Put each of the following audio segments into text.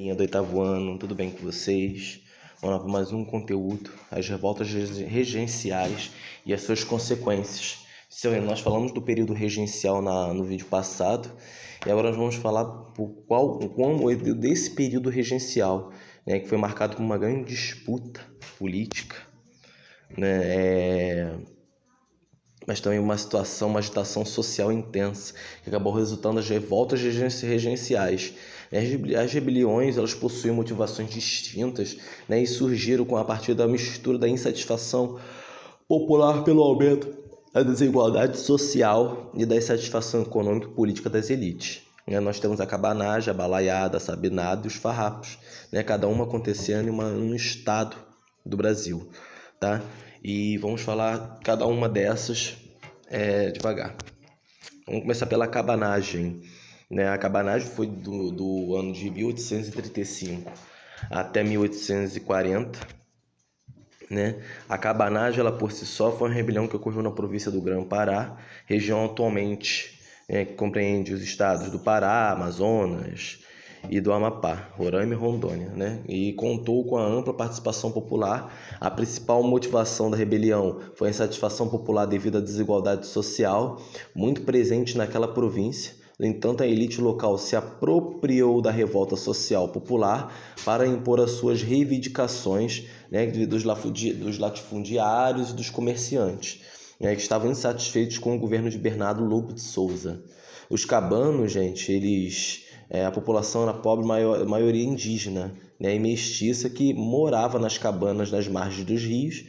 Linha do oitavo ano, tudo bem com vocês? Vamos lá para mais um conteúdo, as revoltas regenciais e as suas consequências. Nós falamos do período regencial no vídeo passado e agora nós vamos falar como desse período regencial, né, que foi marcado por uma grande disputa política, né, mas também uma agitação social intensa, que acabou resultando nas revoltas regenciais. As rebeliões, elas possuem motivações distintas, né, e surgiram a partir da mistura da insatisfação popular pelo aumento da desigualdade social e da insatisfação econômica e política das elites. Nós temos a cabanagem, a balaiada, a sabinada e os farrapos, né, cada uma acontecendo em um estado do Brasil, tá? E vamos falar cada uma dessas devagar. Vamos começar pela cabanagem, né? A cabanagem foi do ano de 1835 até 1840, né? A cabanagem, ela por si só, foi uma rebelião que ocorreu na província do Grã-Pará, região atualmente que compreende os estados do Pará, Amazonas e do Amapá, Roraima e Rondônia, né? E contou com a ampla participação popular. A principal motivação da rebelião foi a insatisfação popular devido à desigualdade social muito presente naquela província. No entanto, a elite local se apropriou da revolta social popular para impor as suas reivindicações, né, dos latifundiários e dos comerciantes, né, que estavam insatisfeitos com o governo de Bernardo Lobo de Souza. Os cabanos, gente, a população era pobre, maioria indígena, né, e mestiça, que morava nas cabanas nas margens dos rios.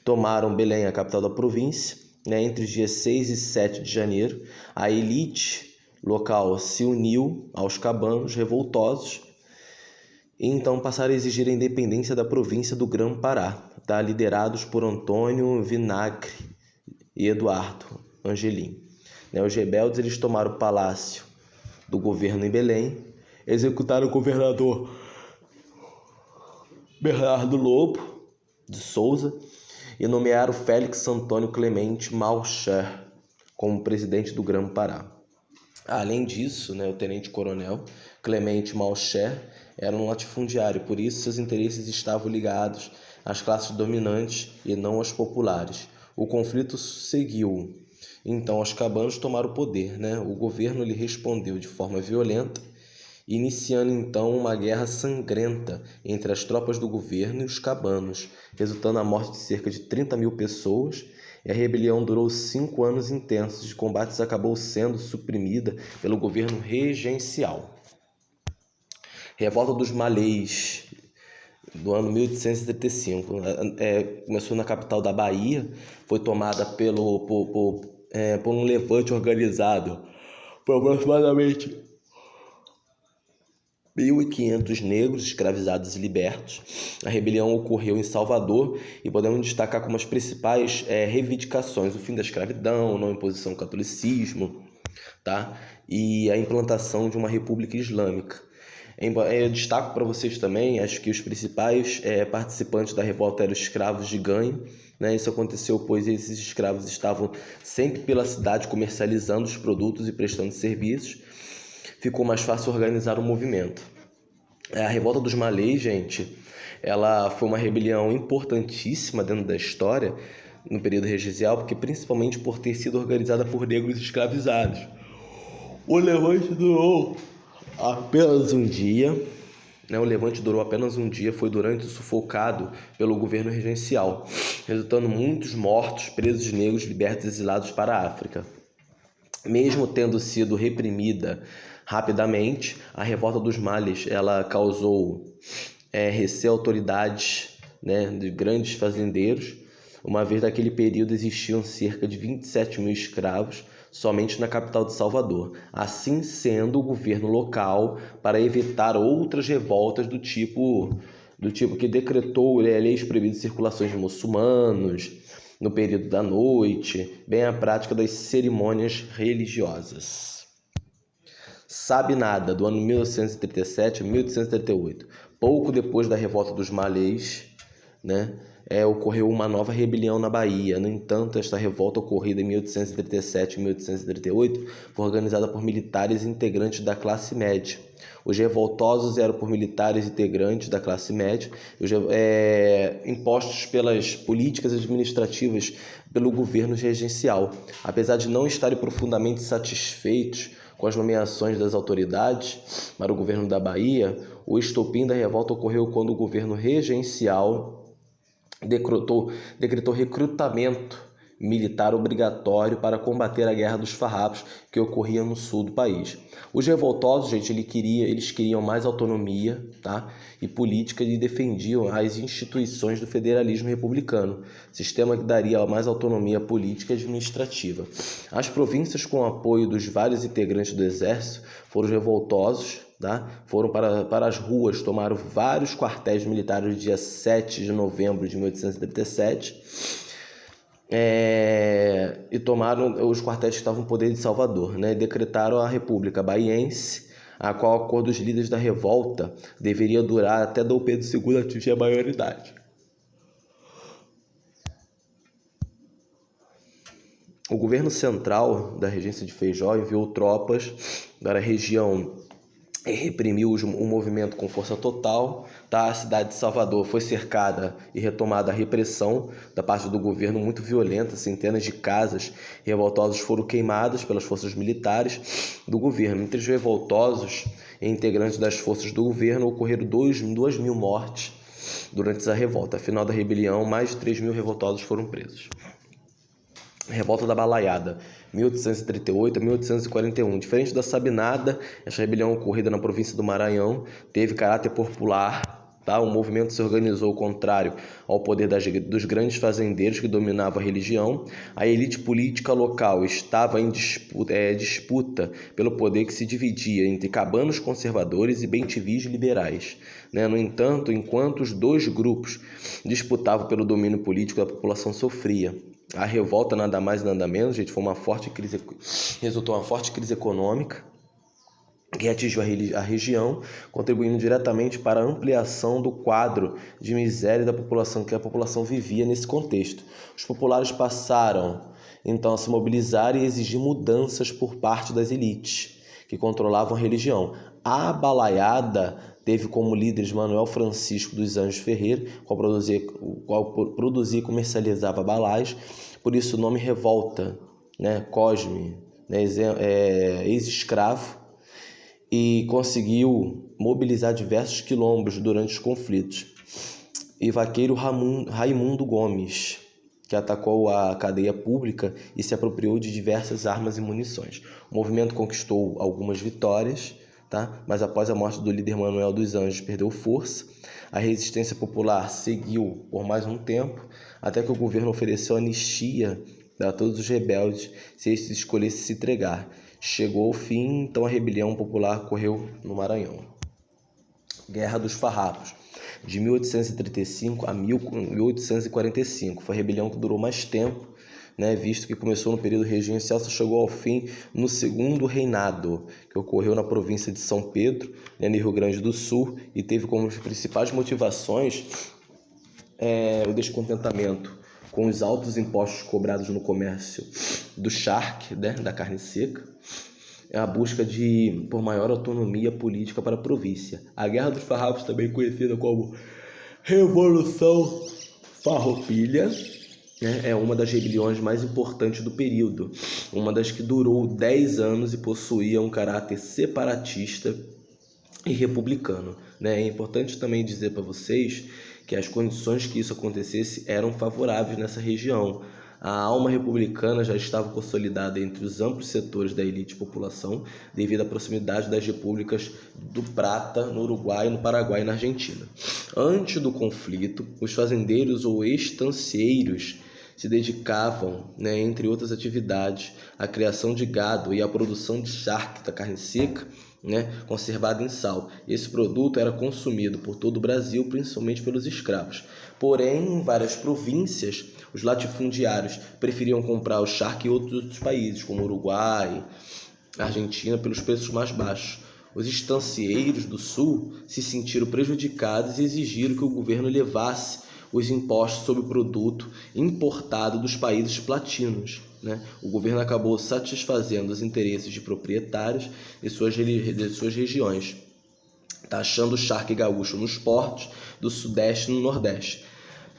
Tomaram Belém, a capital da província, né, entre os dias 6 e 7 de janeiro. A elite local se uniu aos cabanos revoltosos e então passaram a exigir a independência da província do Grã-Pará, tá? Liderados por Antônio Vinagre e Eduardo Angelim. Os rebeldes, eles tomaram o palácio do governo em Belém, executaram o governador Bernardo Lobo de Souza e nomearam Félix Antônio Clemente Malcher como presidente do Grã-Pará. Além disso, o tenente-coronel Clemente Malcher era um latifundiário, por isso seus interesses estavam ligados às classes dominantes e não às populares. O conflito seguiu. Então, os cabanos tomaram o poder, O governo lhe respondeu de forma violenta, iniciando então uma guerra sangrenta entre as tropas do governo e os cabanos, resultando na morte de cerca de 30 mil pessoas. E a rebelião durou 5 anos intensos de combates, acabou sendo suprimida pelo governo regencial. Revolta dos Malês, do ano 1875, começou na capital da Bahia, foi tomada por um levante organizado por aproximadamente 1.500 negros escravizados e libertos. A rebelião ocorreu em Salvador e podemos destacar como as principais reivindicações: o fim da escravidão, não imposição do catolicismo, tá? E a implantação de uma república islâmica. Eu destaco para vocês também, acho que os principais participantes da revolta eram escravos de ganho, Isso aconteceu pois esses escravos estavam sempre pela cidade comercializando os produtos e prestando serviços. Ficou mais fácil organizar o movimento. A revolta dos Malês, gente, ela foi uma rebelião importantíssima dentro da história no período regencial, porque principalmente por ter sido organizada por negros escravizados. O levante durou apenas um dia, foi durante o sufocado pelo governo regencial, resultando muitos mortos, presos negros libertos e exilados para a África. Mesmo tendo sido reprimida rapidamente, a revolta dos Malês, ela causou receio a autoridades, de grandes fazendeiros, uma vez naquele período existiam cerca de 27 mil escravos somente na capital de Salvador. Assim sendo, o governo local, para evitar outras revoltas do tipo que decretou leis proibindo circulações de muçulmanos no período da noite, bem a prática das cerimônias religiosas. Sabinada, do ano 1837 a 1838, pouco depois da revolta dos Malês, ocorreu uma nova rebelião na Bahia. No entanto, esta revolta ocorrida em 1837 e 1838 foi organizada por militares integrantes da classe média. Os revoltosos eram por militares integrantes da classe média, impostos pelas políticas administrativas pelo governo regencial. Apesar de não estarem profundamente satisfeitos com as nomeações das autoridades para o governo da Bahia, o estopim da revolta ocorreu quando o governo regencial decretou recrutamento militar obrigatório para combater a Guerra dos Farrapos, que ocorria no sul do país. Os revoltosos, gente, eles queriam mais autonomia, tá? E política, e defendiam as instituições do federalismo republicano, sistema que daria mais autonomia política e administrativa. As províncias, com o apoio dos vários integrantes do exército, foram revoltosos, tá? Foram para as ruas, tomaram vários quartéis militares no dia 7 de novembro de 1837, e tomaram os quartéis que estavam no poder de Salvador, né? Decretaram a República Baiense, a qual o acordo dos líderes da revolta deveria durar até Dom Pedro II atingir a maioridade. O governo central da regência de Feijó enviou tropas para a região e reprimiu o movimento com força total, tá? A cidade de Salvador foi cercada e retomada a repressão da parte do governo muito violenta. Centenas de casas revoltosos foram queimadas pelas forças militares do governo. Entre os revoltosos e integrantes das forças do governo ocorreram 2.000 mortes durante essa revolta. Afinal da rebelião, mais de 3.000 revoltosos foram presos. Revolta da Balaiada, 1838 a 1841. Diferente da Sabinada, esta rebelião ocorrida na província do Maranhão teve caráter popular, tá? O movimento se organizou ao contrário ao poder dos grandes fazendeiros que dominavam a religião. A elite política local estava em disputa pelo poder, que se dividia entre cabanos conservadores e bem-te-vis liberais, né? No entanto, enquanto os dois grupos disputavam pelo domínio político, a população sofria. A revolta, nada mais nada menos, gente, resultou uma forte crise econômica que atingiu a região, contribuindo diretamente para a ampliação do quadro de miséria da população que a população vivia nesse contexto. Os populares passaram então a se mobilizar e exigir mudanças por parte das elites que controlavam a religião. A Balaiada teve como líderes Manuel Francisco dos Anjos Ferreira, o qual produzia e comercializava balais, por isso o nome revolta, né? Cosme, né? Ex-escravo, e conseguiu mobilizar diversos quilombos durante os conflitos. E vaqueiro Raimundo Gomes, que atacou a cadeia pública e se apropriou de diversas armas e munições. O movimento conquistou algumas vitórias, tá? Mas após a morte do líder Manuel dos Anjos, perdeu força. A resistência popular seguiu por mais um tempo, até que o governo ofereceu anistia a todos os rebeldes se estes escolhessem se entregar. Chegou ao fim, então a rebelião popular ocorreu no Maranhão. Guerra dos Farrapos, de 1835 a 1845. Foi a rebelião que durou mais tempo, né, visto que começou no período regencial, só chegou ao fim no segundo reinado, que ocorreu na província de São Pedro, né, no Rio Grande do Sul, e teve como principais motivações o descontentamento com os altos impostos cobrados no comércio do charque, né, da carne seca, a busca por maior autonomia política para a província. A Guerra dos Farrapos, também conhecida como Revolução Farroupilha, né, é uma das rebeliões mais importantes do período, uma das que durou 10 anos e possuía um caráter separatista e republicano, né? É importante também dizer para vocês que as condições que isso acontecesse eram favoráveis nessa região. A alma republicana já estava consolidada entre os amplos setores da elite população, devido à proximidade das repúblicas do Prata, no Uruguai, no Paraguai e na Argentina. Antes do conflito, os fazendeiros ou estancieiros se dedicavam, né, entre outras atividades, à criação de gado e à produção de charque, da carne seca, né, conservada em sal. Esse produto era consumido por todo o Brasil, principalmente pelos escravos. Porém, em várias províncias, os latifundiários preferiam comprar o charque em outros países, como Uruguai, Argentina, pelos preços mais baixos. Os estancieiros do sul se sentiram prejudicados e exigiram que o governo levasse os impostos sobre o produto importado dos países platinos, né? O governo acabou satisfazendo os interesses de proprietários de suas regiões, taxando o charque gaúcho nos portos do Sudeste e no Nordeste.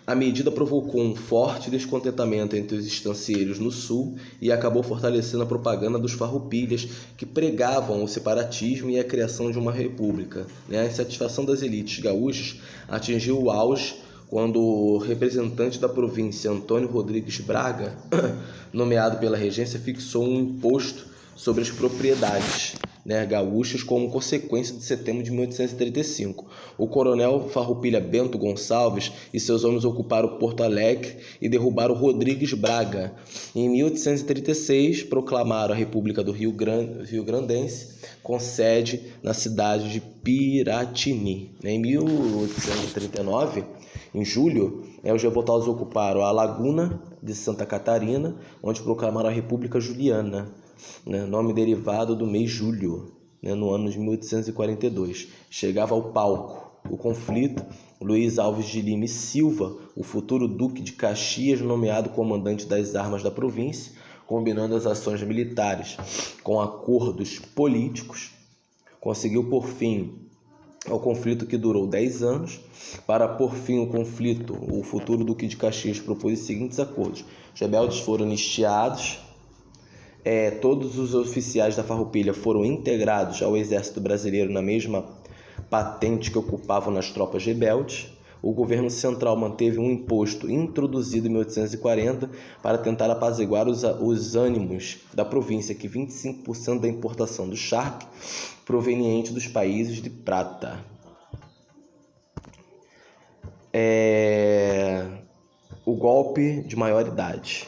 A medida provocou um forte descontentamento entre os estancieiros no Sul e acabou fortalecendo a propaganda dos farroupilhas que pregavam o separatismo e a criação de uma república. A insatisfação das elites gaúchas atingiu o auge quando o representante da província, Antônio Rodrigues Braga, nomeado pela regência, fixou um imposto sobre as propriedades gaúchas como consequência de setembro de 1835. O coronel farroupilha Bento Gonçalves e seus homens ocuparam Porto Alegre e derrubaram Rodrigues Braga. Em 1836, proclamaram a República do Rio Grandense, com sede na cidade de Piratini. Em 1839, em julho, os revoltados ocuparam a Laguna de Santa Catarina, onde proclamaram a República Juliana, nome derivado do mês julho, no ano de 1842. Chegava ao palco o conflito. Luiz Alves de Lima e Silva, o futuro duque de Caxias, nomeado comandante das armas da província, combinando as ações militares com acordos políticos, conseguiu por fim ao conflito, que durou 10 anos. Para pôr fim ao conflito, o futuro duque de Caxias propôs os seguintes acordos: os rebeldes foram anistiados, todos os oficiais da farroupilha foram integrados ao exército brasileiro na mesma patente que ocupavam nas tropas rebeldes. O governo central manteve um imposto introduzido em 1840 para tentar apaziguar os ânimos da província, que 25% da importação do charque proveniente dos países de prata. O golpe de maioridade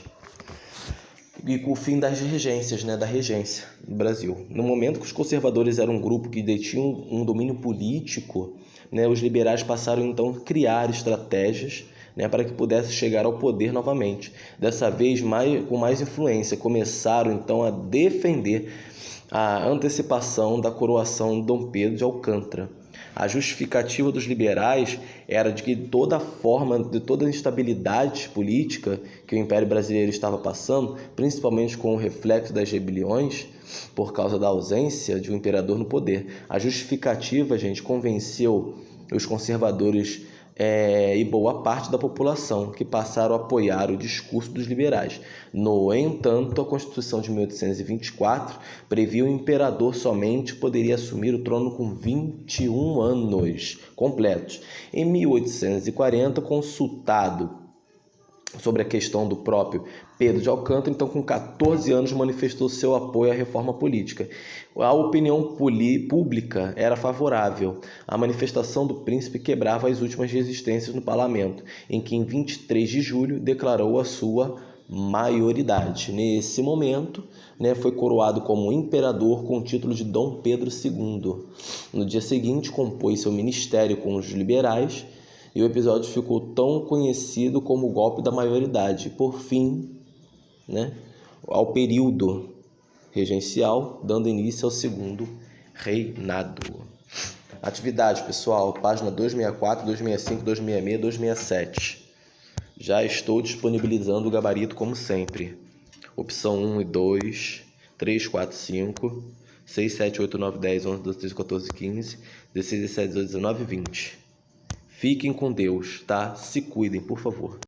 e com o fim das regências, da regência do Brasil. No momento que os conservadores eram um grupo que detinham um domínio político, os liberais passaram então a criar estratégias para que pudesse chegar ao poder novamente. Dessa vez, com mais influência, começaram então a defender a antecipação da coroação de Dom Pedro de Alcântara. A justificativa dos liberais era de que toda a instabilidade política que o Império Brasileiro estava passando, principalmente com o reflexo das rebeliões, por causa da ausência de um imperador no poder. A justificativa, convenceu os conservadores e boa parte da população, que passaram a apoiar o discurso dos liberais. No entanto, a Constituição de 1824 previa que o imperador somente poderia assumir o trono com 21 anos completos. Em 1840, consultado sobre a questão do próprio Pedro de Alcântara, então com 14 anos manifestou seu apoio à reforma política. A opinião pública era favorável. A manifestação do príncipe quebrava as últimas resistências no parlamento, em que em 23 de julho declarou a sua maioridade. Nesse momento, foi coroado como imperador com o título de Dom Pedro II. No dia seguinte, compôs seu ministério com os liberais, e o episódio ficou tão conhecido como o golpe da maioridade. Por fim, ao período regencial, dando início ao segundo reinado. Atividade, pessoal, página 264, 265, 266, 267. Já estou disponibilizando o gabarito como sempre. Opção 1 e 2, 3, 4, 5, 6, 7, 8, 9, 10, 11, 12, 13, 14, 15, 16, 17, 18, 19 e 20. Fiquem com Deus, tá? Se cuidem, por favor.